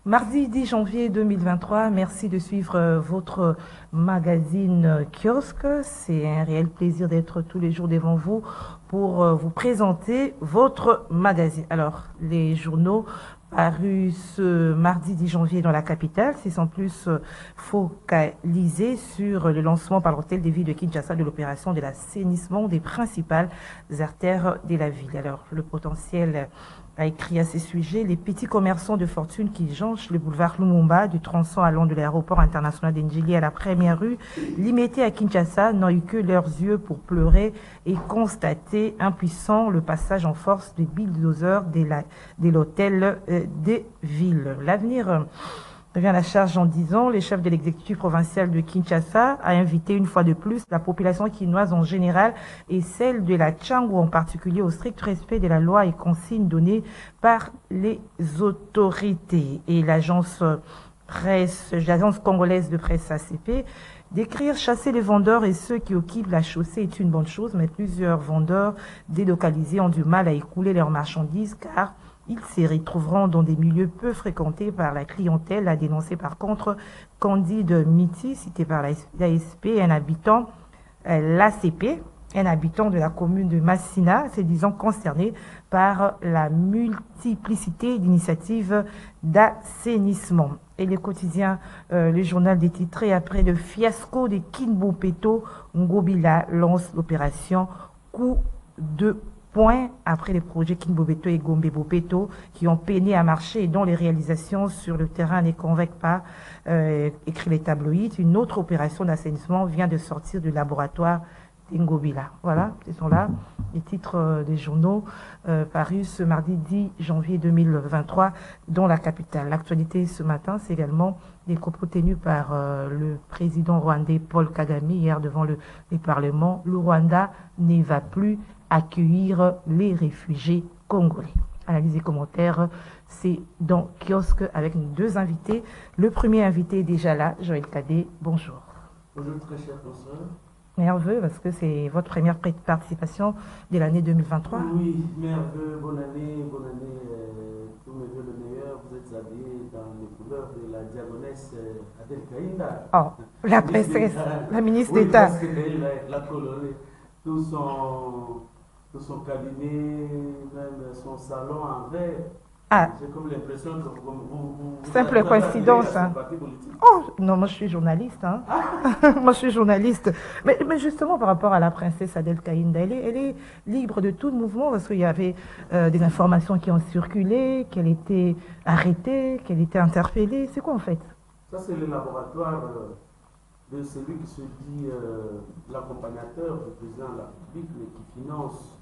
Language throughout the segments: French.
Mardi 10 janvier 2023, merci de suivre votre magazine Kiosque. C'est un réel plaisir d'être tous les jours devant vous pour vous présenter votre magazine. Alors, les journaux parus ce mardi 10 janvier dans la capitale, c'est sans plus focalisé sur le lancement par l'hôtel des villes de Kinshasa de l'opération de l'assainissement des principales artères de la ville. Alors, le potentiel a écrit à ces sujets: les petits commerçants de fortune qui jonchent le boulevard Lumumba, du tronçon allant de l'aéroport international d'Ndjili à la première rue, limité à Kinshasa, n'ont eu que leurs yeux pour pleurer et constater impuissant le passage en force des bulldozers de l'hôtel des villes. L'avenir revient à la charge en disant: les chefs de l'exécutif provincial de Kinshasa a invité une fois de plus la population quinoise en général et celle de la Tchangou en particulier au strict respect de la loi et consignes données par les autorités. Et l'agence congolaise de presse ACP d'écrire: chasser les vendeurs et ceux qui occupent la chaussée est une bonne chose, mais plusieurs vendeurs délocalisés ont du mal à écouler leurs marchandises car ils se retrouveront dans des milieux peu fréquentés par la clientèle, a dénoncé par contre Candide Miti, cité par l'ASP, l'ACP, un habitant de la commune de Massina, se disant concerné par la multiplicité d'initiatives d'assainissement. Et le quotidien, le journal des titrés: après le fiasco de Kinbopeto, Ngobila lance l'opération coup de point après les projets Kinbobeto et Gombe-Bopeto qui ont peiné à marcher et dont les réalisations sur le terrain ne convainquent pas, écrit les tabloïds. Une autre opération d'assainissement vient de sortir du laboratoire d'Ngobila. Voilà, ce sont là les titres des journaux parus ce mardi 10 janvier 2023 dans la capitale. L'actualité ce matin, c'est également des propos tenus par le président rwandais Paul Kagame hier devant le Parlement. Le Rwanda ne va plus accueillir les réfugiés congolais. Analyse et commentaires, c'est dans Kiosque avec nos deux invités. Le premier invité est déjà là, Joël Cadet. Bonjour. Bonjour, très chère consoeur. Nerveux parce que c'est votre première participation de l'année 2023. Oui, nerveux, bonne année, tous mes voeux le meilleur. Vous êtes habillés dans les couleurs de la diagonesse Adel Kaïnda. Oh, la princesse, la ministre oui, d'État. Parce que la colorée, tout son cabinet, même son salon en verre. Ah. J'ai comme l'impression que vous simple coïncidence. Hein. Oh, non, moi je suis journaliste. Hein. Ah. Moi je suis journaliste. Mais justement, par rapport à la princesse Adel Kaïnda, elle est libre de tout mouvement parce qu'il y avait des informations qui ont circulé, qu'elle était arrêtée, qu'elle était interpellée. C'est quoi en fait? Ça, c'est le laboratoire de celui qui se dit l'accompagnateur du président de la République, mais qui finance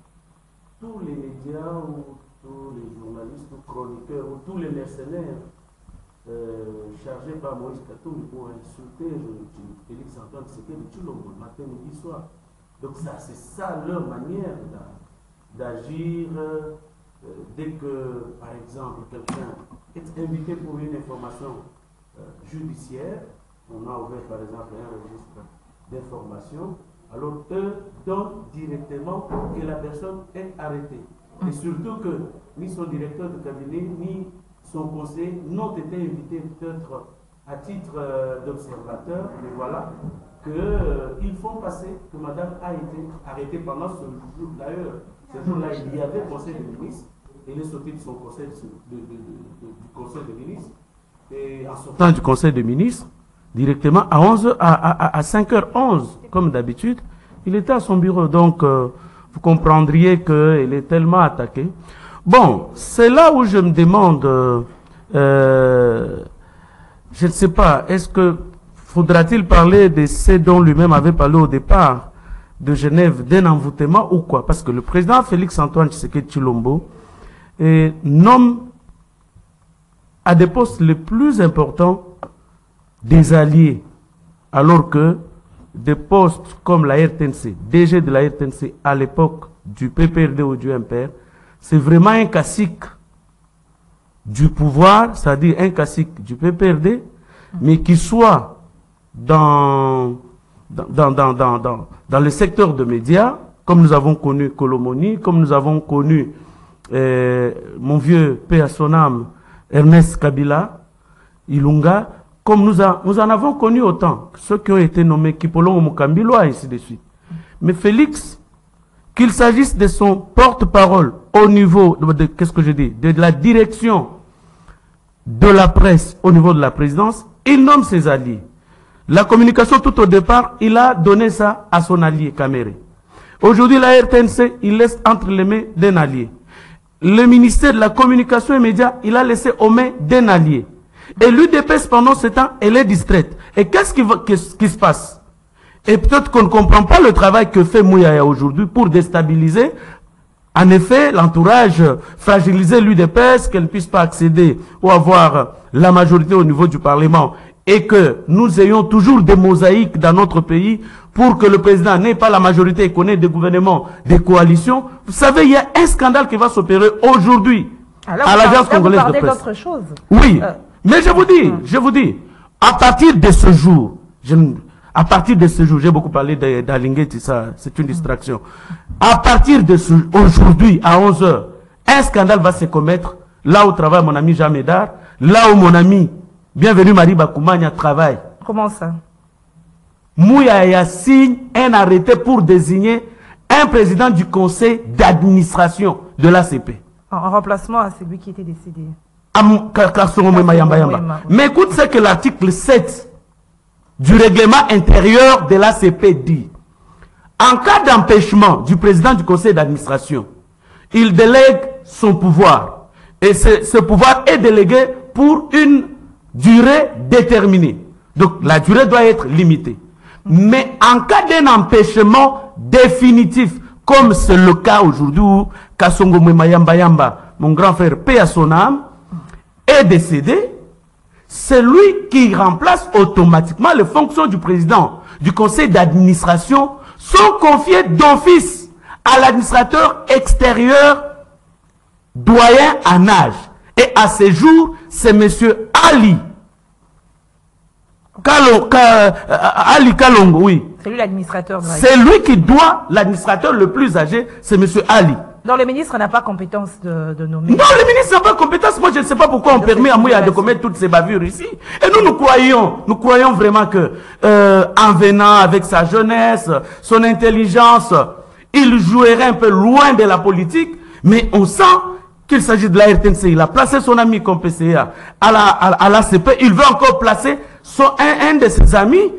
tous les médias ou tous les journalistes ou chroniqueurs ou tous les mercenaires chargés par Moïse Katumbi pour insulter Félix Antoine Tshisekedi de Tshilombo matin, midi, soir. Donc ça, c'est ça leur manière d'agir. Dès que, par exemple, quelqu'un est invité pour une information judiciaire, on a ouvert par exemple un registre d'information, alors eux donnent directement que la personne est arrêtée. Et surtout que ni son directeur de cabinet, ni son conseiller n'ont été invités peut-être à titre d'observateur, mais voilà, qu'ils font passer que madame a été arrêtée pendant ce jour. D'ailleurs, ce jour-là, il y avait conseil de ministres, et il est sorti de son conseil du conseil de ministres, et en sortant du conseil de ministres, directement à 5h11, comme d'habitude, il était à son bureau. Donc, vous comprendriez qu'elle est tellement attaquée. Bon, c'est là où je me demande, je ne sais pas, est-ce que faudra-t-il parler de ce dont lui-même avait parlé au départ de Genève, d'un envoûtement ou quoi? Parce que le président Félix Antoine Tshisekedi Tshilombo nomme à des postes les plus importants des alliés, alors que des postes comme la RTNC, DG de la RTNC à l'époque du PPRD ou du MPR, c'est vraiment un cacique du pouvoir, c'est-à-dire un cacique du PPRD, mais qui soit dans le secteur de médias, comme nous avons connu Colomoni, comme nous avons connu mon vieux paix à son âme, Ernest Kabila, Ilunga, comme nous en avons connu autant, ceux qui ont été nommés Kipolongo Mukambilo, et ainsi de suite. Mais Félix, qu'il s'agisse de son porte-parole au niveau qu'est-ce que je dis, de la direction de la presse au niveau de la présidence, il nomme ses alliés. La communication tout au départ, il a donné ça à son allié Caméré. Aujourd'hui, la RTNC, il laisse entre les mains d'un allié. Le ministère de la communication et médias, il a laissé aux mains d'un allié. Et l'UDPS, pendant ce temps, elle est distraite. Et qu'est-ce qui se passe? Et peut-être qu'on ne comprend pas le travail que fait Mouyaya aujourd'hui pour déstabiliser, en effet, l'entourage, fragiliser l'UDPS, qu'elle ne puisse pas accéder ou avoir la majorité au niveau du Parlement, et que nous ayons toujours des mosaïques dans notre pays pour que le président n'ait pas la majorité et qu'on ait des gouvernements, des coalitions. Vous savez, il y a un scandale qui va s'opérer aujourd'hui à l'Agence congolaise de presse. D'autre chose. Oui, mais je vous dis, à partir de ce jour, j'ai beaucoup parlé d'Alingeti, ça, c'est une distraction. À partir de aujourd'hui, à 11h, un scandale va se commettre là où travaille mon ami Jean Médard, là où mon ami, bienvenue Marie Bakoumania, travaille. Comment ça? Mouyaya signe un arrêté pour désigner un président du conseil d'administration de l'ACP. En remplacement à celui qui était décédé. Mais écoute ce que l'article 7 du règlement intérieur de l'ACP dit. En cas d'empêchement du président du conseil d'administration, il délègue son pouvoir. Et ce pouvoir est délégué pour une durée déterminée. Donc la durée doit être limitée. Mais en cas d'un empêchement définitif, comme c'est le cas aujourd'hui où Kasongo Mayamba, mon grand frère, paix à son âme, est décédé, c'est lui qui remplace automatiquement les fonctions du président du conseil d'administration, sont confiées d'office à l'administrateur extérieur doyen en âge. Et à ce jour, c'est M. Ali Kalongo, oui. C'est lui l'administrateur. C'est lui qui doit, l'administrateur le plus âgé, c'est M. Ali. Donc le ministre n'a pas compétence de nommer. Non, le ministre n'a pas compétence. Moi, je ne sais pas pourquoi on permet à Mouya de commettre toutes ces bavures ici. Et nous croyons vraiment que, en venant avec sa jeunesse, son intelligence, il jouerait un peu loin de la politique. Mais on sent qu'il s'agit de la RTNC. Il a placé son ami comme PCA à l'ACP. Il veut encore placer un de ses amis,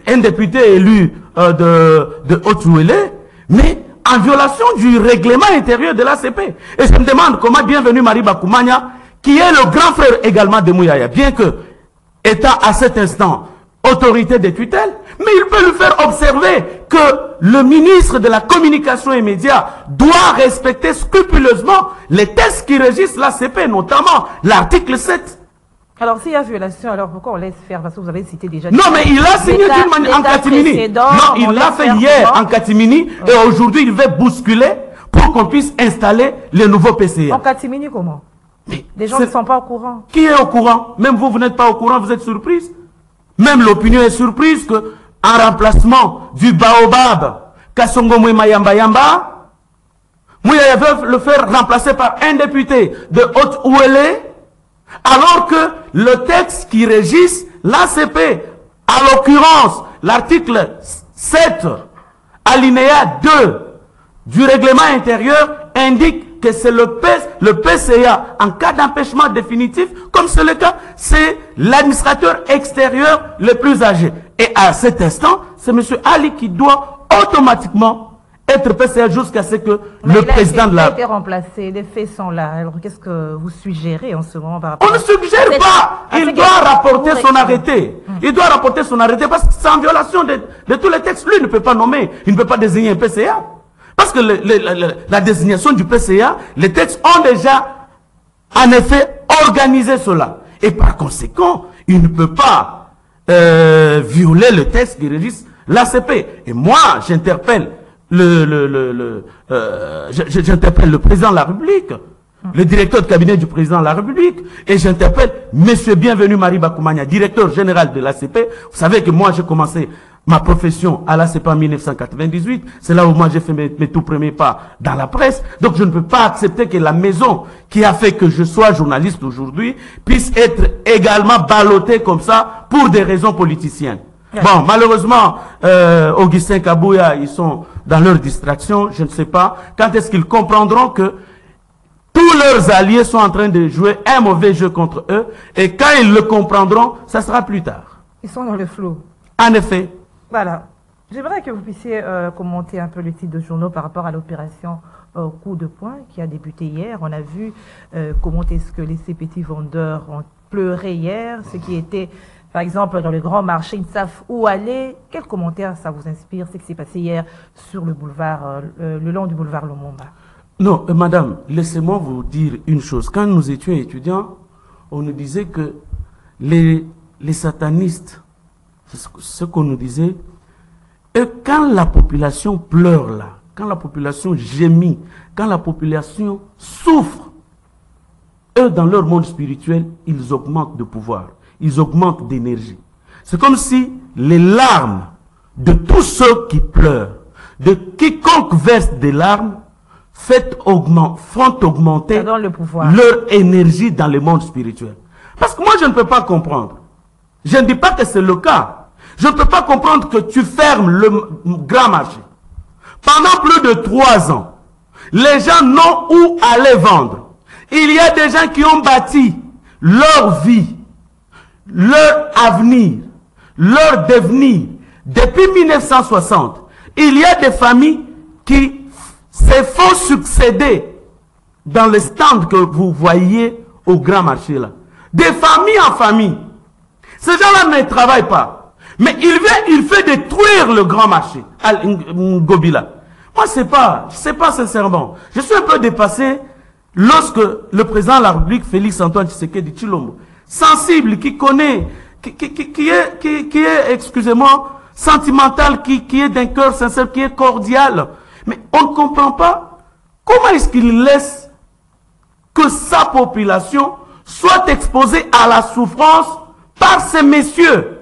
un député élu de Haute-Ouélé, mais en violation du règlement intérieur de l'ACP. Et je me demande comment bienvenue Marie Bakoumania, qui est le grand frère également de Mouyaya, bien que étant à cet instant autorité de tutelle, mais il peut lui faire observer que le ministre de la communication et médias doit respecter scrupuleusement les textes qui régissent l'ACP, notamment l'article 7. Alors, s'il y a violation, alors pourquoi on laisse faire? Parce que vous avez cité déjà... Non, mais il a signé d'une manière en catimini. Non, il l'a fait hier en catimini et aujourd'hui, il veut bousculer pour qu'on puisse installer les nouveaux PCA. En catimini, comment? Mais les gens ne sont pas au courant. Qui est au courant? Même vous n'êtes pas au courant, vous êtes surprise. Même l'opinion est surprise que, en remplacement du Baobab, Kasongo Mayamba Yamba, Mouyaya veut le faire remplacer par un député de Haute-Ouélé, alors que le texte qui régisse l'ACP, à l'occurrence l'article 7, alinéa 2 du règlement intérieur, indique que c'est le PCA, en cas d'empêchement définitif, comme c'est le cas, c'est l'administrateur extérieur le plus âgé. Et à cet instant, c'est M. Ali qui doit automatiquement être PCA jusqu'à ce que le président de la... Il a été remplacé, les faits sont là. Alors qu'est-ce que vous suggérez en ce moment par rapport On ne suggère pas. Il doit rapporter son arrêté. Il doit rapporter son arrêté parce que c'est en violation de tous les textes. Lui, il ne peut pas nommer, il ne peut pas désigner un PCA. Parce que la désignation du PCA, les textes ont déjà, en effet, organisé cela. Et par conséquent, il ne peut pas violer le texte qui régisse l'ACP. Et moi, j'interpelle j'interpelle le président de la République, le directeur de cabinet du président de la République, et j'interpelle Monsieur Bienvenu Marie Bakoumania, directeur général de l'ACP. Vous savez que moi j'ai commencé ma profession à la CEPA en 1998, c'est là où moi j'ai fait mes tout premiers pas dans la presse. Donc je ne peux pas accepter que la maison qui a fait que je sois journaliste aujourd'hui puisse être également ballottée comme ça pour des raisons politiciennes. Bon, malheureusement, Augustin Kabouya, ils sont dans leur distraction, je ne sais pas. Quand est-ce qu'ils comprendront que tous leurs alliés sont en train de jouer un mauvais jeu contre eux, et quand ils le comprendront, ça sera plus tard. Ils sont dans le flou. En effet. Voilà. J'aimerais que vous puissiez commenter un peu le titre de journaux par rapport à l'opération coup de poing qui a débuté hier. On a vu comment est-ce que les ces petits vendeurs ont pleuré hier, ce qui était, par exemple, dans le grand marché, ils ne savent où aller. Quel commentaire ça vous inspire, ce qui s'est passé hier sur le boulevard, le long du boulevard Lumumba? Non, madame, laissez-moi vous dire une chose. Quand nous étions étudiants, on nous disait que les satanistes, c'est ce qu'on nous disait, et quand la population pleure là, quand la population gémit, quand la population souffre, eux, dans leur monde spirituel, ils augmentent de pouvoir, ils augmentent d'énergie. C'est comme si les larmes de tous ceux qui pleurent, de quiconque verse des larmes, font augmenter leur énergie dans le monde spirituel. Parce que moi, je ne peux pas comprendre. Je ne dis pas que c'est le cas. Je ne peux pas comprendre que tu fermes le grand marché. Pendant plus de 3 ans, les gens n'ont où aller vendre. Il y a des gens qui ont bâti leur vie, leur avenir, leur devenir. Depuis 1960, il y a des familles qui se font succéder dans les stands que vous voyez au grand marché là. Des familles en famille. Ces gens-là ne travaillent pas. Mais il fait détruire le grand marché à Ngobila. Moi, c'est pas sincèrement. Je suis un peu dépassé lorsque le président de la République, Félix Antoine Tshisekedi Tshilombo, sensible, qui connaît, qui est, excusez-moi, sentimental, qui est d'un cœur sincère, qui est cordial. Mais on ne comprend pas comment est-ce qu'il laisse que sa population soit exposée à la souffrance par ces messieurs,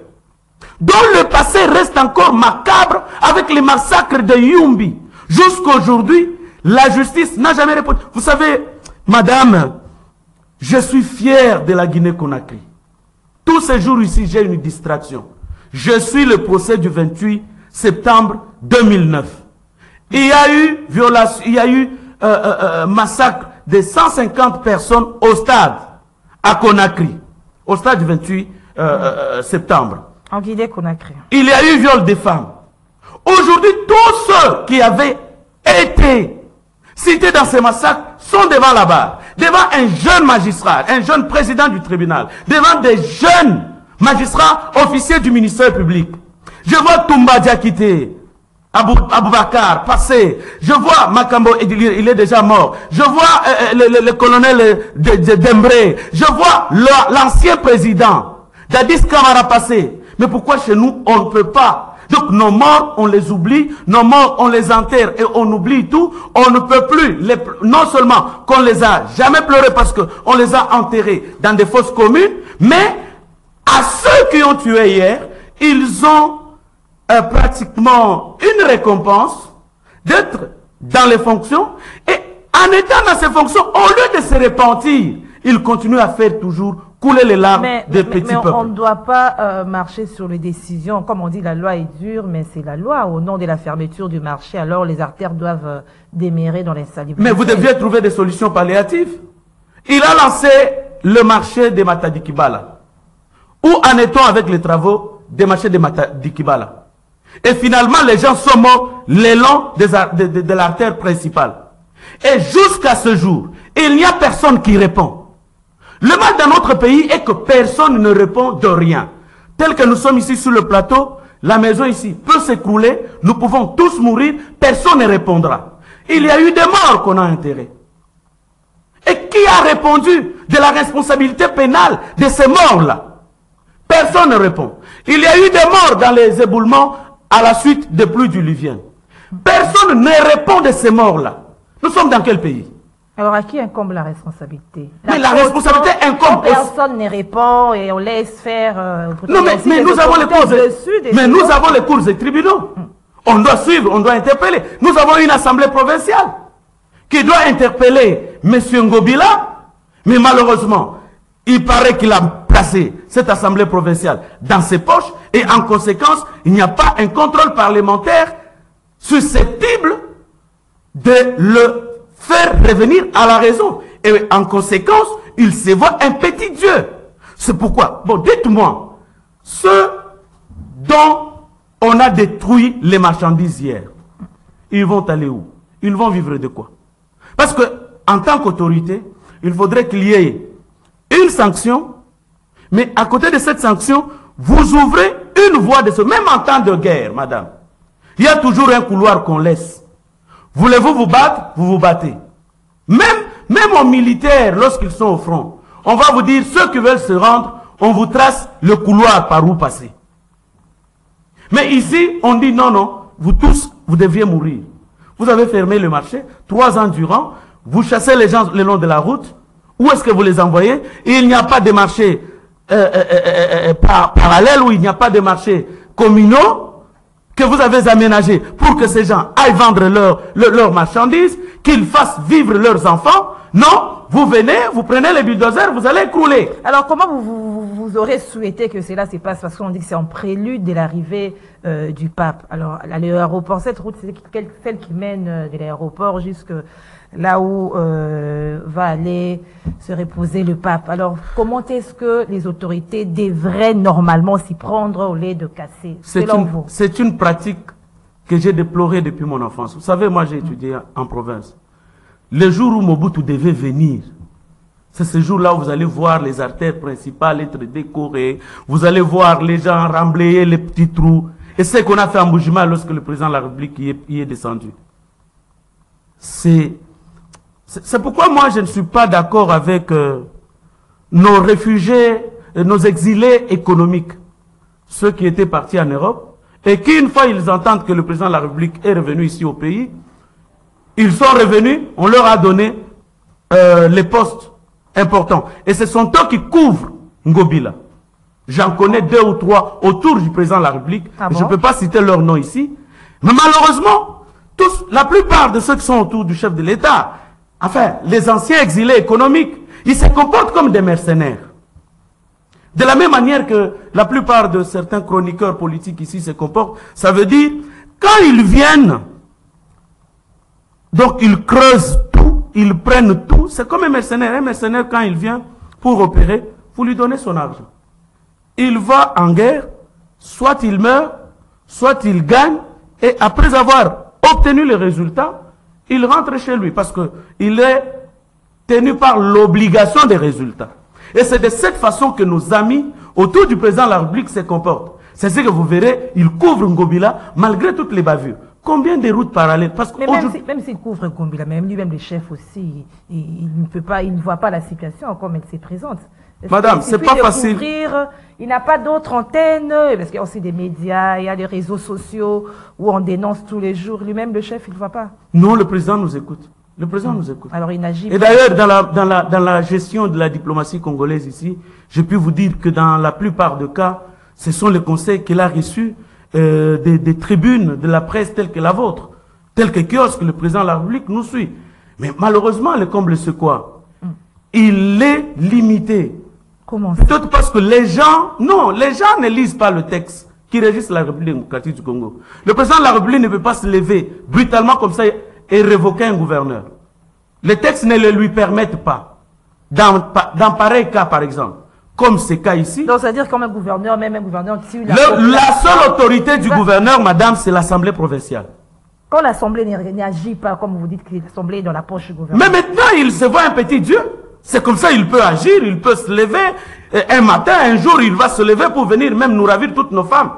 dont le passé reste encore macabre avec les massacres de Yumbi. Jusqu'aujourd'hui, la justice n'a jamais répondu. Vous savez, madame, je suis fier de la Guinée-Conakry. Tous ces jours ici, j'ai une distraction. Je suis le procès du 28 septembre 2009. Il y a eu massacre de 150 personnes au stade à Conakry, au stade du 28 septembre. En Guinée-Conakry. Il y a eu viol des femmes. Aujourd'hui, tous ceux qui avaient été cités dans ces massacres sont devant la barre, devant un jeune magistrat, un jeune président du tribunal, devant des jeunes magistrats officiers du ministère public. Je vois Toumba Diakité, Aboubakar passé. Je vois Makambo, il est déjà mort. Je vois le colonel Dembré. Je vois l'ancien président Dadis Camara passé. Mais pourquoi chez nous, on ne peut pas? Donc nos morts, on les oublie. Nos morts, on les enterre et on oublie tout. On ne peut plus, non seulement qu'on les a jamais pleurés parce qu'on les a enterrés dans des fosses communes, mais à ceux qui ont tué hier, ils ont pratiquement une récompense d'être dans les fonctions, et en étant dans ces fonctions, au lieu de se repentir, ils continuent à faire toujours couler les larmes des petits peuples. On ne doit pas marcher sur les décisions. Comme on dit, la loi est dure, mais c'est la loi. Au nom de la fermeture du marché, alors les artères doivent démérer dans les salles. Mais vous deviez trouver des solutions palliatives. Il a lancé le marché de Matadi-Kibala. Où en est-on avec les travaux des marchés de Matadi-Kibala? Et finalement, les gens sont morts le long de l'artère principale. Et jusqu'à ce jour, il n'y a personne qui répond. Le mal dans notre pays est que personne ne répond de rien. Tel que nous sommes ici sur le plateau, la maison ici peut s'écrouler, nous pouvons tous mourir, personne ne répondra. Il y a eu des morts qu'on a enterrés. Et qui a répondu de la responsabilité pénale de ces morts-là? Personne ne répond. Il y a eu des morts dans les éboulements à la suite des pluies diluviennes. Personne ne répond de ces morts-là. Nous sommes dans quel pays? Alors, à qui incombe la responsabilité? Mais la responsabilité incombe. Personne ne répond et on laisse faire. Non, mais nous avons les cours. Mais nous avons les cours des tribunaux. On doit suivre, on doit interpeller. Nous avons une assemblée provinciale qui doit interpeller M. Ngobila, mais malheureusement, il paraît qu'il a placé cette assemblée provinciale dans ses poches et en conséquence, il n'y a pas un contrôle parlementaire susceptible de le faire revenir à la raison. Et en conséquence, il se voit un petit Dieu. C'est pourquoi, bon, dites-moi, ceux dont on a détruit les marchandises hier, ils vont aller où? Ils vont vivre de quoi? Parce que, en tant qu'autorité, il faudrait qu'il y ait une sanction, mais à côté de cette sanction, vous ouvrez une voie de ce, même en temps de guerre, madame. Il y a toujours un couloir qu'on laisse. Voulez-vous vous battre? Vous vous battez. Même aux militaires, lorsqu'ils sont au front, on va vous dire, ceux qui veulent se rendre, on vous trace le couloir par où passer. Mais ici, on dit non, non, vous tous, vous deviez mourir. Vous avez fermé le marché 3 ans durant, vous chassez les gens le long de la route. Où est-ce que vous les envoyez? Et il n'y a pas de marché parallèle, ou il n'y a pas de marché communaux que vous avez aménagé pour que ces gens aillent vendre leurs marchandises, qu'ils fassent vivre leurs enfants. Non, vous venez, vous prenez les bulldozers, vous allez écrouler. Alors, comment vous aurez souhaité que cela se passe? Parce qu'on dit que c'est en prélude de l'arrivée du pape. Alors, l'aéroport, cette route, c'est celle qui mène de l'aéroport jusque là où va aller se reposer le pape. Alors, comment est-ce que les autorités devraient normalement s'y prendre au lieu de casser, selon vous? C'est une pratique que j'ai déplorée depuis mon enfance. Vous savez, moi, j'ai étudié en province. Le jour où Mobutu devait venir, c'est ce jour-là où vous allez voir les artères principales être décorées, vous allez voir les gens remblayer les petits trous. Et c'est ce qu'on a fait en Boujima lorsque le président de la République y est descendu. C'est pourquoi moi je ne suis pas d'accord avec nos réfugiés, nos exilés économiques, ceux qui étaient partis en Europe, et qui une fois ils entendent que le président de la République est revenu ici au pays, ils sont revenus, on leur a donné les postes importants. Et ce sont eux qui couvrent Ngobila. J'en connais 2 ou 3 autour du président de la République. Ah bon? Je ne peux pas citer leur nom ici. Mais malheureusement, la plupart de ceux qui sont autour du chef de l'État, enfin, les anciens exilés économiques, ils se comportent comme des mercenaires. De la même manière que la plupart de certains chroniqueurs politiques ici se comportent, ça veut dire, quand ils viennent, donc ils creusent tout, ils prennent tout, c'est comme un mercenaire. Un mercenaire, quand il vient pour opérer, vous lui donnez son argent. Il va en guerre, soit il meurt, soit il gagne, et après avoir obtenu les résultats, il rentre chez lui parce qu'il est tenu par l'obligation des résultats. Et c'est de cette façon que nos amis autour du président de la République se comportent. C'est ce que vous verrez, il couvre Ngobila malgré toutes les bavures. Combien de routes parallèles? Parce que mais même s'il couvre Ngobila, même lui-même le chef aussi, il ne peut pas, il ne voit pas la situation comme elle se présente. Madame, c'est pas facile. Il n'a pas d'autres antennes, parce qu'il y a aussi des médias, il y a des réseaux sociaux où on dénonce tous les jours. Lui-même, le chef, il ne voit pas. Non, le président nous écoute. Le président nous écoute. Alors il n'agit pas. Et d'ailleurs, dans la gestion de la diplomatie congolaise ici, je peux vous dire que dans la plupart des cas, ce sont les conseils qu'il a reçus des tribunes de la presse telles que la vôtre, telles que Kiosque, le président de la République nous suit. Mais malheureusement, le comble, c'est quoi? Il est limité. Comment ça? Peut-être parce que les gens ne lisent pas le texte qui régisse la République démocratique du Congo. Le président de la République ne peut pas se lever brutalement comme ça et révoquer un gouverneur. Les textes ne le lui permettent pas. Dans pareil cas, par exemple, comme ce cas ici. Donc, c'est-à-dire comme un gouverneur, même un gouverneur... La seule autorité du gouverneur, madame, c'est l'Assemblée provinciale. Quand l'Assemblée n'agit pas, comme vous dites que l'Assemblée est dans la poche du gouverneur. Mais maintenant, il se voit un petit Dieu. C'est comme ça, il peut agir, il peut se lever. Un matin, un jour, il va se lever pour venir même nous ravir toutes nos femmes.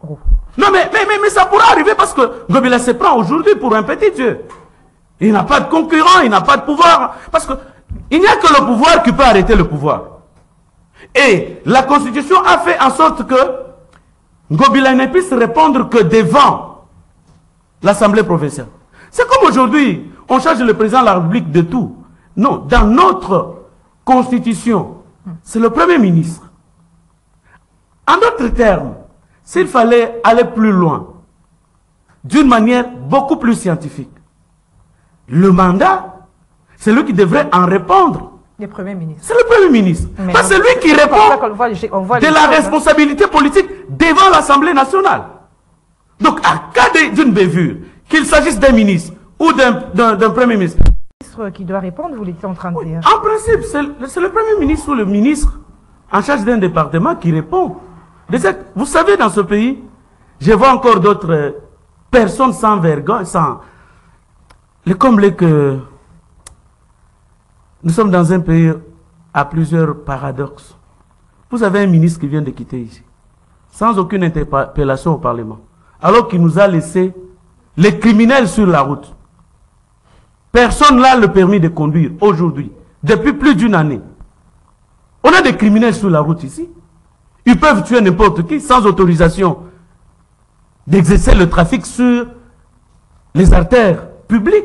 Oh. Non, mais ça pourra arriver parce que Ngobila se prend aujourd'hui pour un petit Dieu. Il n'a pas de concurrent, il n'a pas de pouvoir. Parce que il n'y a que le pouvoir qui peut arrêter le pouvoir. Et la Constitution a fait en sorte que Ngobila ne puisse répondre que devant l'Assemblée provinciale. C'est comme aujourd'hui, on charge le président de la République de tout. Non, dans notre constitution, c'est le Premier ministre. En d'autres termes, s'il fallait aller plus loin, d'une manière beaucoup plus scientifique, le mandat, c'est lui qui devrait en répondre. Le Premier ministre. C'est le Premier ministre. Parce que c'est lui qui répond de la responsabilité politique devant l'Assemblée nationale. Donc, à cas d'une bévure, qu'il s'agisse d'un ministre ou d'un Premier ministre, qui doit répondre, vous l'étiez en train de dire. En principe, c'est le Premier ministre ou le ministre en charge d'un département qui répond. Vous savez, dans ce pays, je vois encore d'autres personnes sans vergogne, le comble que nous sommes dans un pays à plusieurs paradoxes. Vous avez un ministre qui vient de quitter ici, sans aucune interpellation au Parlement, alors qu'il nous a laissé les criminels sur la route. Personne n'a le permis de conduire aujourd'hui, depuis plus d'une année. On a des criminels sur la route ici. Ils peuvent tuer n'importe qui sans autorisation d'exercer le trafic sur les artères publiques.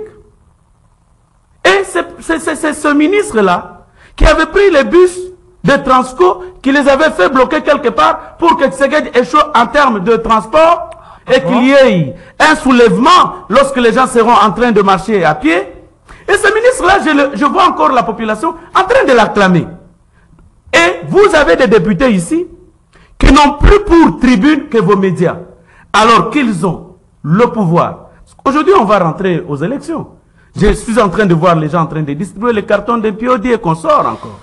Et c'est ce ministre-là qui avait pris les bus de Transco, qui les avait fait bloquer quelque part pour que Tshisekedi échoue en termes de transport et qu'il y ait un soulèvement lorsque les gens seront en train de marcher à pied. Et ce ministre-là, je vois encore la population en train de l'acclamer. Et vous avez des députés ici qui n'ont plus pour tribune que vos médias, alors qu'ils ont le pouvoir. Aujourd'hui, on va rentrer aux élections. Je suis en train de voir les gens en train de distribuer les cartons d'un POD et qu'on sort encore.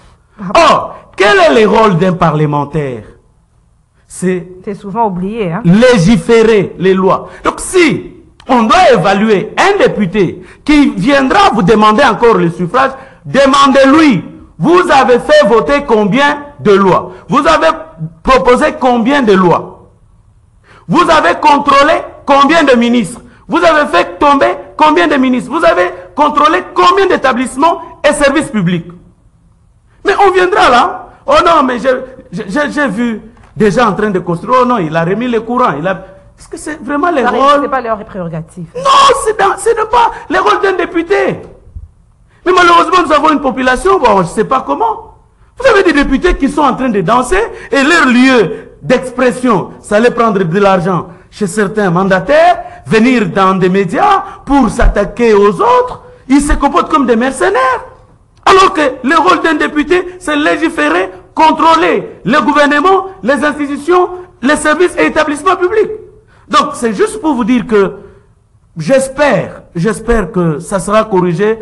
Or, quel est le rôle d'un parlementaire? C'est souvent oublié. Hein? Légiférer les lois. Donc si on doit évaluer un député qui viendra vous demander encore le suffrage, demandez-lui, vous avez fait voter combien de lois? Vous avez proposé combien de lois? Vous avez contrôlé combien de ministres? Vous avez fait tomber combien de ministres? Vous avez contrôlé combien d'établissements et services publics? Mais on viendra là. Oh non, mais j'ai vu des gens en train de construire. Oh non, il a remis les courants. Est-ce que c'est vraiment les rôles? Ce n'est pas leur prérogative. Non, ce n'est pas les rôles d'un député. Mais malheureusement, nous avons une population, bon, je ne sais pas comment. Vous avez des députés qui sont en train de danser et leur lieu d'expression, ça allait prendre de l'argent chez certains mandataires, venir dans des médias pour s'attaquer aux autres. Ils se comportent comme des mercenaires. Alors que le rôle d'un député, c'est légiférer, contrôler le gouvernement, les institutions, les services et établissements publics. Donc, c'est juste pour vous dire que j'espère que ça sera corrigé.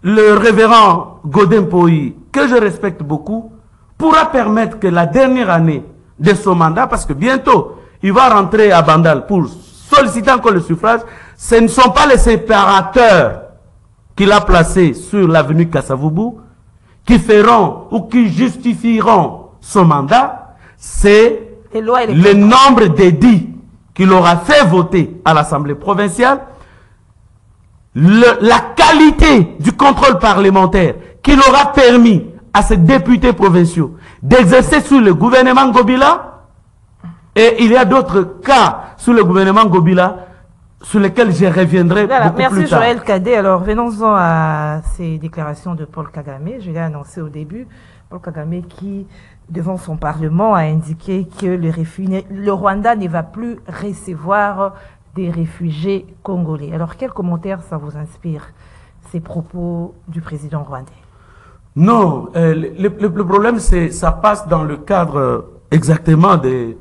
Le révérend Godin Poyi, que je respecte beaucoup, pourra permettre que la dernière année de son mandat, parce que bientôt, il va rentrer à Bandal pour solliciter encore le suffrage, ce ne sont pas les séparateurs qu'il a placés sur l'avenue Kassavubu qui feront ou qui justifieront son mandat, c'est le nombre d'édits qu'il aura fait voter à l'Assemblée provinciale, la qualité du contrôle parlementaire qu'il aura permis à ces députés provinciaux d'exercer sur le gouvernement Ngobila, et il y a d'autres cas sur le gouvernement Ngobila sur lesquels je reviendrai beaucoup plus tard. Merci Joël Cadet. Alors venons-en à ces déclarations de Paul Kagame. Je l'ai annoncé au début. Paul Kagame qui, devant son Parlement, a indiqué que le Rwanda ne va plus recevoir des réfugiés congolais. Alors, quel commentaire ça vous inspire, ces propos du président rwandais? Non, le problème, c'est ça passe dans le cadre exactement de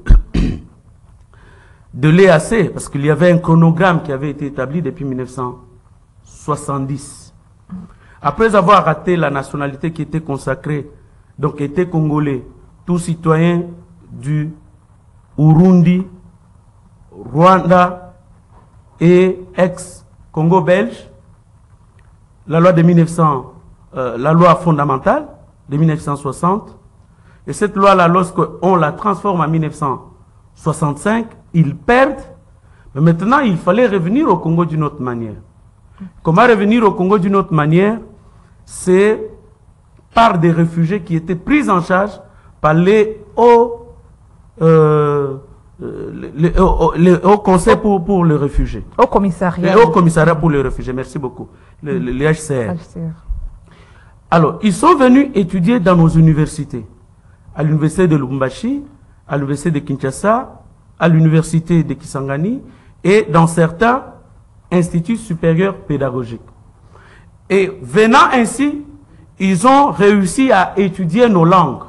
l'EAC, parce qu'il y avait un chronogramme qui avait été établi depuis 1970. Après avoir raté la nationalité qui était consacrée, donc était congolais, tout citoyen du Burundi, Rwanda, et ex-Congo belge, la loi la loi fondamentale de 1960, et cette loi-là, lorsqu'on la transforme en 1965, ils perdent, mais maintenant il fallait revenir au Congo d'une autre manière. Comment revenir au Congo d'une autre manière? C'est par des réfugiés qui étaient pris en charge par les hauts Au Conseil pour les réfugiés. Au commissariat. Au commissariat pour les réfugiés, merci beaucoup. Le HCR. Alors, ils sont venus étudier dans nos universités. À l'université de Lubumbashi, à l'université de Kinshasa, à l'université de Kisangani et dans certains instituts supérieurs pédagogiques. Et venant ainsi, ils ont réussi à étudier nos langues.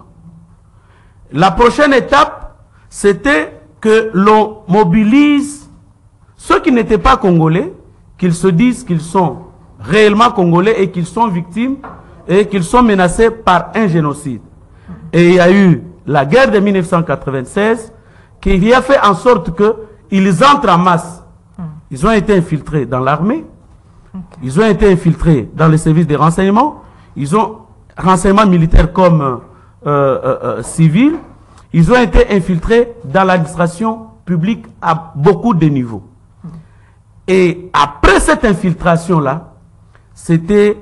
La prochaine étape, c'était que l'on mobilise ceux qui n'étaient pas congolais, qu'ils se disent qu'ils sont réellement congolais et qu'ils sont victimes et qu'ils sont menacés par un génocide. Et il y a eu la guerre de 1996 qui a fait en sorte qu'ils entrent en masse. Ils ont été infiltrés dans l'armée, ils ont été infiltrés dans les services de renseignement, ils ont renseignements militaires comme civils, ils ont été infiltrés dans l'administration publique à beaucoup de niveaux. Et après cette infiltration-là, c'était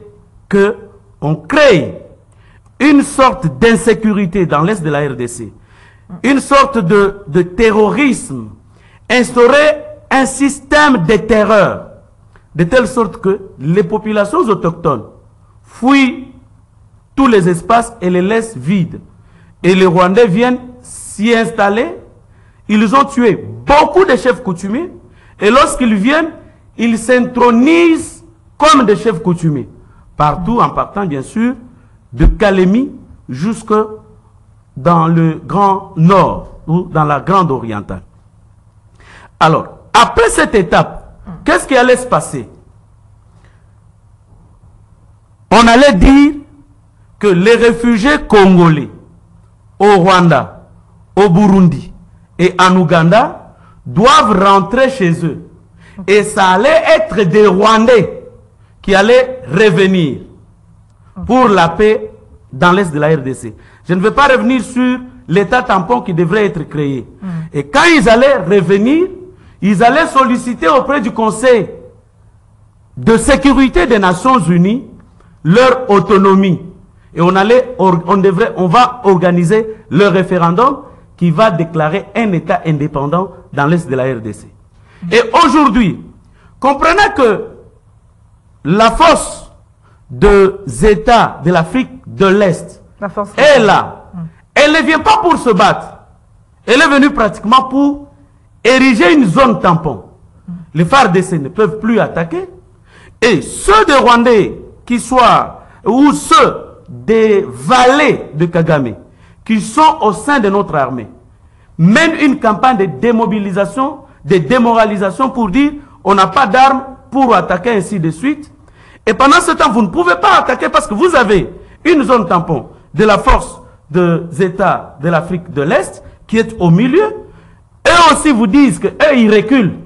qu'on crée une sorte d'insécurité dans l'Est de la RDC, une sorte de terrorisme, instaurer un système de terreur, de telle sorte que les populations autochtones fuient tous les espaces et les laissent vides. Et les Rwandais viennent s'y installer. Ils ont tué beaucoup de chefs coutumiers. Et lorsqu'ils viennent, ils s'intronisent comme des chefs coutumiers. Partout, en partant bien sûr de Kalemi jusque dans le Grand Nord ou dans la Grande Orientale. Alors, après cette étape, qu'est-ce qui allait se passer? On allait dire que les réfugiés congolais au Rwanda, au Burundi et en Ouganda doivent rentrer chez eux. Et ça allait être des Rwandais qui allaient revenir pour la paix dans l'Est de la RDC. Je ne vais pas revenir sur l'état tampon qui devrait être créé. Et quand ils allaient revenir, ils allaient solliciter auprès du Conseil de sécurité des Nations Unies leur autonomie. Et on va organiser le référendum qui va déclarer un État indépendant dans l'Est de la RDC. Et aujourd'hui, comprenez que la force des États de l'Afrique de l'Est est là. Elle ne vient pas pour se battre. Elle est venue pratiquement pour ériger une zone tampon. Les FARDC ne peuvent plus attaquer. Et ceux des Rwandais qui soient, ou ceux des valets de Kagame, qui sont au sein de notre armée, mènent une campagne de démobilisation, de démoralisation pour dire on n'a pas d'armes pour attaquer ainsi de suite. Et pendant ce temps, vous ne pouvez pas attaquer parce que vous avez une zone tampon de la force des États de l'Afrique de l'Est qui est au milieu. Eux aussi vous disent qu'eux, ils reculent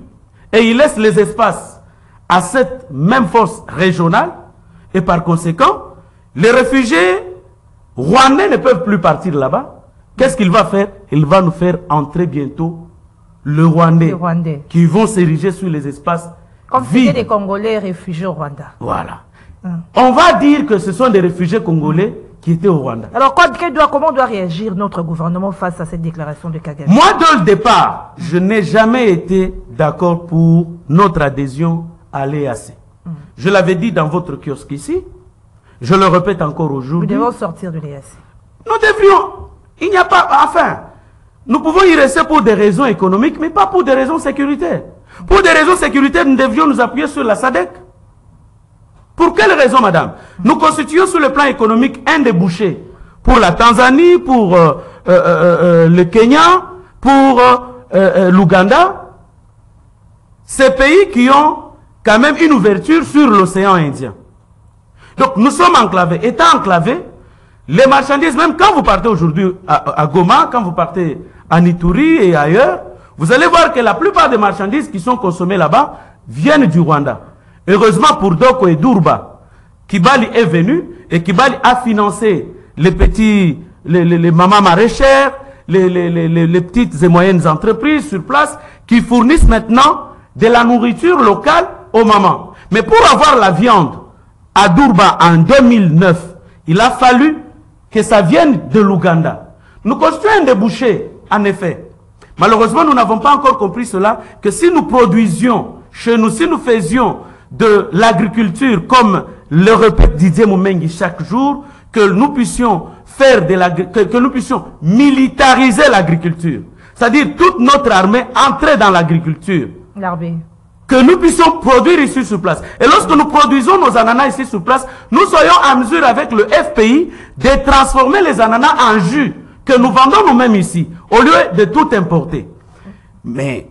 et ils laissent les espaces à cette même force régionale. Et par conséquent, les réfugiés rwandais ne peuvent plus partir là-bas. Qu'est-ce qu'il va faire? Il va nous faire entrer bientôt le Rwandais, qui vont s'ériger sur les espaces comme vides. Des Congolais réfugiés au Rwanda. Voilà. On va dire que ce sont des réfugiés congolais qui étaient au Rwanda. Alors, comment doit réagir notre gouvernement face à cette déclaration de Kagame? Moi, dès le départ, je n'ai jamais été d'accord pour notre adhésion à l'EAC. Je l'avais dit dans votre kiosque ici. Je le répète encore aujourd'hui. Nous devons sortir de l'EAC. Nous devrions. Il n'y a pas... Enfin, nous pouvons y rester pour des raisons économiques, mais pas pour des raisons sécuritaires. Pour des raisons sécuritaires, nous devions nous appuyer sur la SADC. Pour quelle raison, madame? Nous constituons sur le plan économique un débouché pour la Tanzanie, pour le Kenya, pour l'Ouganda. Ces pays qui ont quand même une ouverture sur l'océan Indien. Donc nous sommes enclavés. Étant enclavés, les marchandises, même quand vous partez aujourd'hui à Goma, quand vous partez à Ituri et ailleurs, vous allez voir que la plupart des marchandises qui sont consommées là-bas viennent du Rwanda. Heureusement pour Doko et Durba, Kibali est venu et Kibali a financé les petits, les mamans maraîchères, les petites et moyennes entreprises sur place qui fournissent maintenant de la nourriture locale aux mamans. Mais pour avoir la viande à Durba en 2009, il a fallu que ça vienne de l'Ouganda. Nous constituons un débouché, en effet. Malheureusement, nous n'avons pas encore compris cela, que si nous produisions chez nous, si nous faisions de l'agriculture comme le répète Didier Moumengi chaque jour, que nous puissions faire que nous puissions militariser l'agriculture. C'est-à-dire toute notre armée entrer dans l'agriculture. L'armée. Que nous puissions produire ici sur place. Et lorsque nous produisons nos ananas ici sur place, nous soyons en mesure avec le FPI de transformer les ananas en jus que nous vendons nous-mêmes ici, au lieu de tout importer. Mais,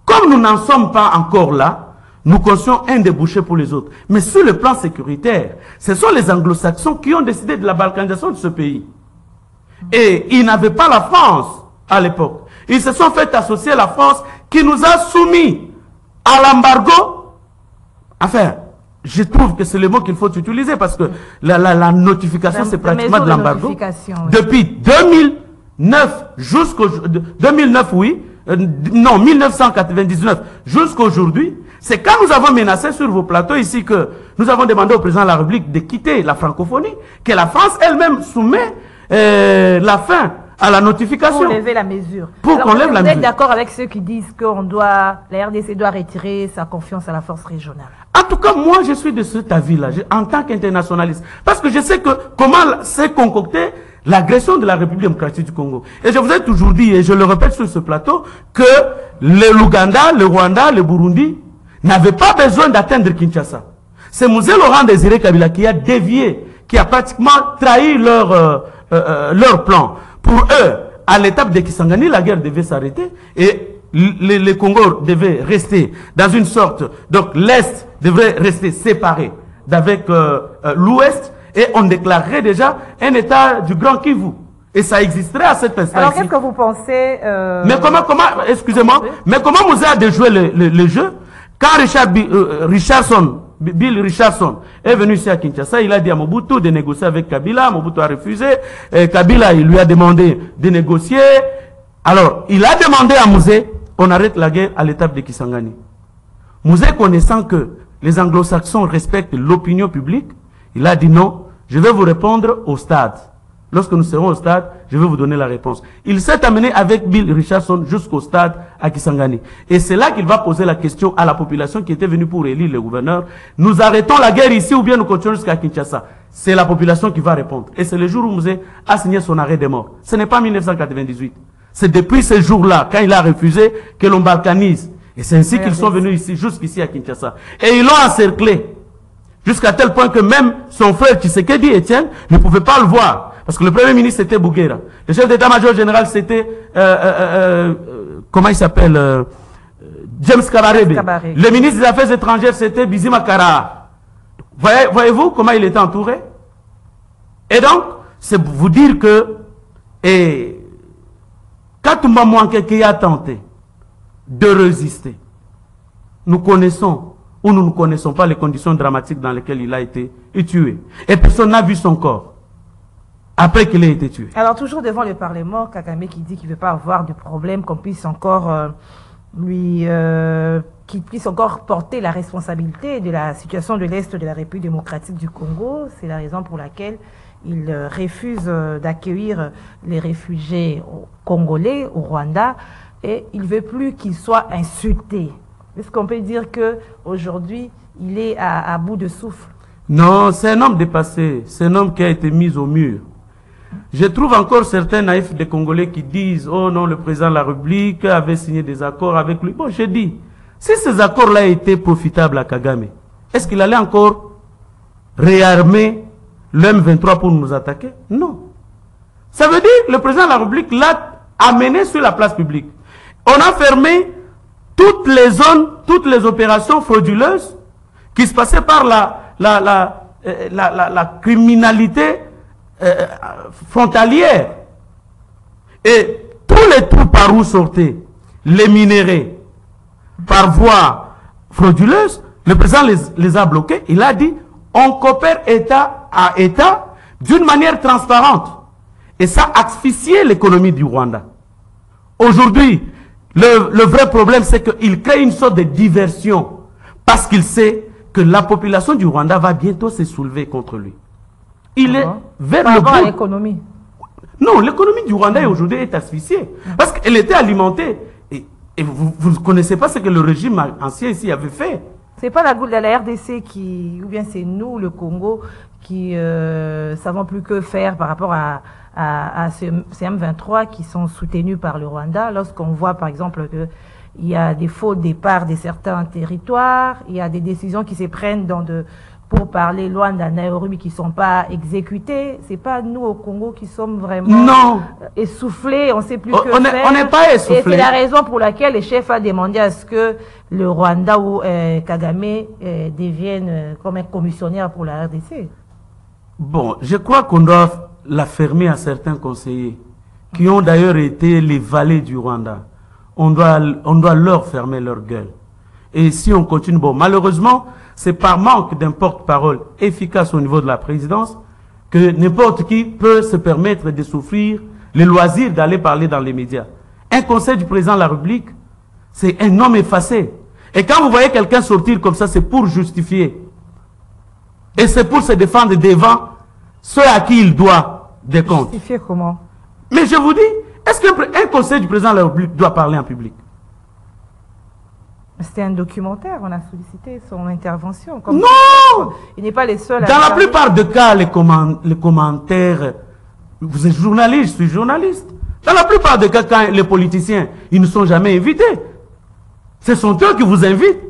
comme nous n'en sommes pas encore là, nous conscions un débouché pour les autres. Mais sur le plan sécuritaire, ce sont les anglo-saxons qui ont décidé de la balkanisation de ce pays. Et ils n'avaient pas la France à l'époque. Ils se sont fait associer à la France qui nous a soumis à l'embargo. Enfin, je trouve que c'est le mot qu'il faut utiliser parce que la notification, c'est pratiquement de l'embargo. Oui. Depuis 2009 jusqu'au... 2009, oui. Non, 1999 jusqu'aujourd'hui. C'est quand nous avons menacé sur vos plateaux ici que nous avons demandé au président de la République de quitter la francophonie, que la France elle-même soumet la fin à la notification. Pour lever la mesure. Pour qu'on lève la mesure. Vous êtes d'accord avec ceux qui disent que la RDC doit retirer sa confiance à la force régionale? En tout cas, moi, je suis de cet avis-là, en tant qu'internationaliste. Parce que je sais que comment s'est concoctée l'agression de la République démocratique du Congo. Et je vous ai toujours dit, et je le répète sur ce plateau, que l'Ouganda, le Rwanda, le Burundi n'avaient pas besoin d'atteindre Kinshasa. C'est Mzee Laurent Désiré Kabila qui a dévié, qui a pratiquement trahi leur plan. Pour eux, à l'étape de Kisangani, la guerre devait s'arrêter et le Congo devait rester dans une sorte... Donc l'Est devrait rester séparé d'avec l'Ouest et on déclarerait déjà un État du Grand Kivu. Et ça existerait à cet instant. Alors qu'est-ce que vous pensez Mais comment excusez-moi, mais comment Mzee a déjoué le jeu? Quand Bill Richardson est venu ici à Kinshasa, il a dit à Mobutu de négocier avec Kabila. Mobutu a refusé. Kabila, il lui a demandé de négocier. Alors, il a demandé à Mzee, on arrête la guerre à l'étape de Kisangani. Mzee, connaissant que les anglo-saxons respectent l'opinion publique, il a dit non, je vais vous répondre au stade. Lorsque nous serons au stade, je vais vous donner la réponse. Il s'est amené avec Bill Richardson jusqu'au stade à Kisangani. Et c'est là qu'il va poser la question à la population qui était venue pour élire le gouverneur. Nous arrêtons la guerre ici ou bien nous continuons jusqu'à Kinshasa? C'est la population qui va répondre. Et c'est le jour où Mzee a signé son arrêt de mort. Ce n'est pas 1998. C'est depuis ce jour-là, quand il a refusé, que l'on balkanise. Et c'est ainsi qu'ils sont venus ici, jusqu'ici à Kinshasa. Et ils l'ont encerclé. Jusqu'à tel point que même son frère Tshisekedi Etienne ne pouvait pas le voir. Parce que le premier ministre c'était Bouguera. Le chef d'état-major général c'était comment il s'appelle James Kabarebe. Le ministre des Affaires étrangères c'était Bizima Kara. Voyez-vous comment il était entouré? Et donc, c'est pour vous dire que Katumba Mouanké qui a tenté de résister, nous connaissons ou nous ne connaissons pas les conditions dramatiques dans lesquelles il a été tué. Et personne n'a vu son corps après qu'il ait été tué. Alors toujours devant le Parlement, Kagame qui dit qu'il ne veut pas avoir de problème, qu'on puisse encore qu'il puisse encore porter la responsabilité de la situation de l'Est de la République démocratique du Congo. C'est la raison pour laquelle il refuse d'accueillir les réfugiés congolais au Rwanda et il ne veut plus qu'ils soient insultés. Est-ce qu'on peut dire qu'aujourd'hui, il est à bout de souffle? Non, c'est un homme dépassé. C'est un homme qui a été mis au mur. Je trouve encore certains naïfs des Congolais qui disent « Oh non, le président de la République avait signé des accords avec lui. » Bon, je dis, si ces accords-là étaient profitables à Kagame, est-ce qu'il allait encore réarmer le M23 pour nous attaquer? Non. Ça veut dire que le président de la République l'a amené sur la place publique. On a fermé toutes les zones, toutes les opérations frauduleuses qui se passaient par la criminalité frontalière. Et tous les trous par où sortaient les minéraux par voie frauduleuse, le président les a bloqués. Il a dit, on coopère État à État d'une manière transparente. Et ça a asphyxié l'économie du Rwanda. Aujourd'hui, le vrai problème, c'est qu'il crée une sorte de diversion parce qu'il sait que la population du Rwanda va bientôt se soulever contre lui. Il est vers le bout. L'économie. Non, l'économie du Rwanda aujourd'hui est asphyxiée parce qu'elle était alimentée. Et vous ne connaissez pas ce que le régime ancien ici avait fait. C'est pas la RDC qui, ou bien c'est nous, le Congo, qui savons plus que faire par rapport à ces M23 qui sont soutenus par le Rwanda. Lorsqu'on voit par exemple qu'il y a des faux départs de certains territoires, il y a des décisions qui se prennent pour parler loin d'un Nairobi qui ne sont pas exécutées. C'est pas nous au Congo qui sommes vraiment essoufflés, on ne sait plus que faire. On n'est pas essoufflés. Et c'est la raison pour laquelle le chef a demandé à ce que le Rwanda ou Kagame devienne comme un commissionnaire pour la RDC. Bon, je crois qu'on doit la fermer à certains conseillers qui ont d'ailleurs été les valets du Rwanda. On doit leur fermer leur gueule. Et si on continue, bon, malheureusement, c'est par manque d'un porte-parole efficace au niveau de la présidence que n'importe qui peut se permettre de souffrir le loisir d'aller parler dans les médias. Un conseil du président de la République, c'est un homme effacé. Et quand vous voyez quelqu'un sortir comme ça, c'est pour justifier. Et c'est pour se défendre devant ceux à qui il doit des comptes. Justifier comment? Mais je vous dis, est-ce qu'un conseil du président de la République doit parler en public? C'était un documentaire, on a sollicité son intervention. Non! Il n'est pas les seuls à... Dans la plupart des cas, les commentaires... Vous êtes journaliste, je suis journaliste. Dans la plupart des cas, quand les politiciens, ils ne sont jamais invités. Ce sont eux qui vous invitent,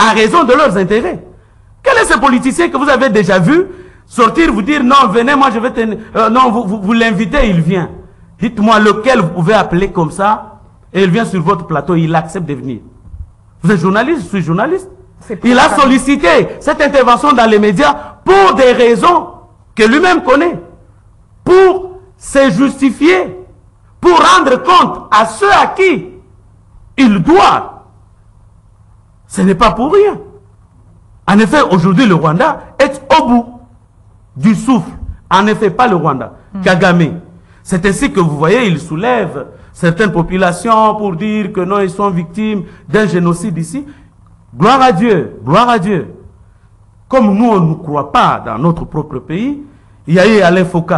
en raison de leurs intérêts. Quel est ce politicien que vous avez déjà vu sortir, vous dire, non, venez, moi je vais tenir... non, vous l'invitez, il vient. Dites-moi lequel vous pouvez appeler comme ça, et il vient sur votre plateau, il accepte de venir. Vous êtes journaliste, je suis journaliste. Il a sollicité cette intervention dans les médias pour des raisons que lui-même connaît. Pour se justifier, pour rendre compte à ceux à qui il doit. Ce n'est pas pour rien. En effet, aujourd'hui, le Rwanda est au bout du souffle. En effet, pas le Rwanda, Kagame. C'est ainsi que vous voyez, il soulève certaines populations pour dire que non, ils sont victimes d'un génocide ici. Gloire à Dieu, gloire à Dieu. Comme nous, on ne croit pas dans notre propre pays, il y a eu Alain Foucault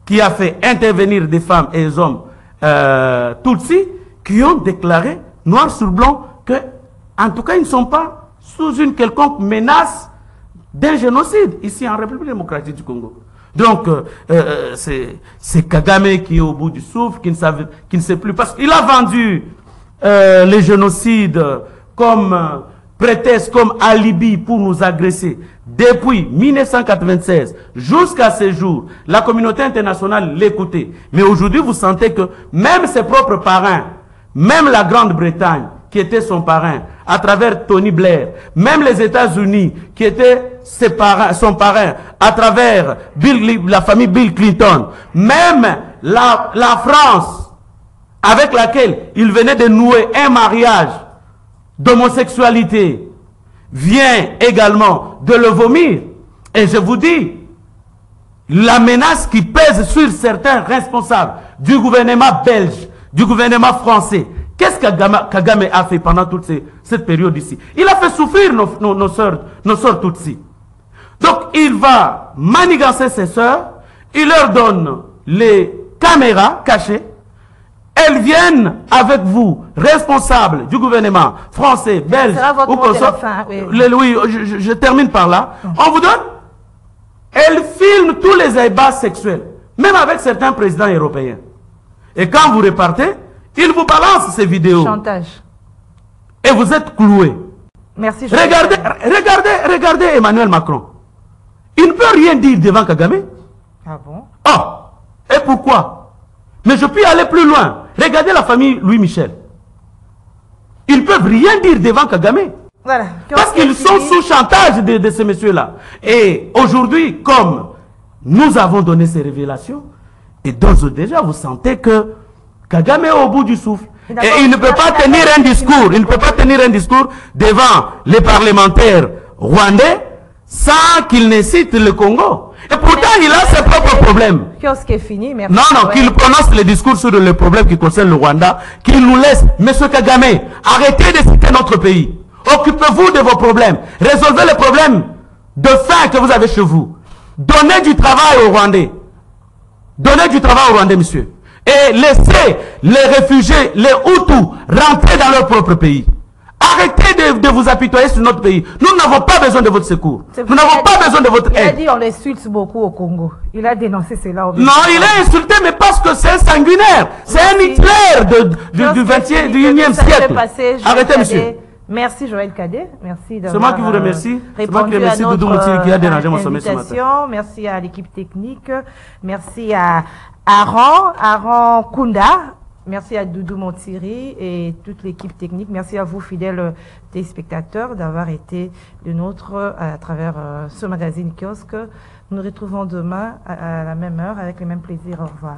qui a fait intervenir des femmes et des hommes Tutsis qui ont déclaré noir sur blanc que, en tout cas, ils ne sont pas sous une quelconque menace d'un génocide ici en République démocratique du Congo. Donc, c'est Kagame qui est au bout du souffle, qui ne sait plus, parce qu'il a vendu les génocides comme prétexte, comme alibi pour nous agresser. Depuis 1996 jusqu'à ce jour, la communauté internationale l'écoutait. Mais aujourd'hui, vous sentez que même ses propres parrains, même la Grande-Bretagne, qui était son parrain, à travers Tony Blair, même les États-Unis, qui étaient son parrain, à travers la famille Bill Clinton, même la France, avec laquelle il venait de nouer un mariage d'homosexualité, vient également de le vomir. Et je vous dis, la menace qui pèse sur certains responsables du gouvernement belge, du gouvernement français, qu'est-ce que Kagame a fait pendant toute cette période ici? Il a fait souffrir nos sœurs Tutsis. Donc, il va manigancer ses sœurs, il leur donne les caméras cachées, elles viennent avec vous, responsables du gouvernement français, belge, ou consort. Oui, je termine par là. On vous donne, elles filment tous les ébats sexuels, même avec certains présidents européens. Et quand vous repartez, ils vous balancent ces vidéos. Chantage. Et vous êtes cloués. Merci. Regardez Emmanuel Macron. Il ne peut rien dire devant Kagame. Ah bon? Oh, et pourquoi? Mais je peux aller plus loin. Regardez la famille Louis Michel. Ils ne peuvent rien dire devant Kagame. Voilà. Parce qu'ils sont sous chantage de ces messieurs-là. Et aujourd'hui, comme nous avons donné ces révélations, et d'ores et déjà, vous sentez que Kagame est au bout du souffle. Et il ne peut pas tenir un discours. Il ne peut pas tenir un discours devant les parlementaires rwandais sans qu'il ne cite le Congo. Et pourtant, il a ses propres problèmes. Kiosque est fini, merci. Non, qu'il prononce les discours sur les problèmes qui concernent le Rwanda, qu'il nous laisse. Monsieur Kagame, arrêtez de citer notre pays. Occupez-vous de vos problèmes. Résolvez les problèmes de faim que vous avez chez vous. Donnez du travail aux Rwandais. Donnez du travail aux Rwandais, monsieur. Et laissez les réfugiés, les Hutus, rentrer dans leur propre pays. Arrêtez de vous apitoyer sur notre pays. Nous n'avons pas besoin de votre secours. Nous n'avons pas besoin de votre aide. Il a aide. dit on l'insulte beaucoup au Congo. Il a dénoncé cela au Non, il a insulté, mais parce que c'est un sanguinaire. C'est un Hitler du 21e siècle. Arrêtez, monsieur. Merci Joël Cadet. Merci c'est moi qui vous remercie. C'est moi qui remercie Doudou Moutiri qui a dérangé mon sommet ce matin. Merci à l'équipe technique. Merci à Aaron Kunda. Merci à Doudou Montiri et toute l'équipe technique. Merci à vous, fidèles téléspectateurs, d'avoir été de nôtres à travers ce magazine Kiosque. Nous nous retrouvons demain à la même heure avec les mêmes plaisirs. Au revoir.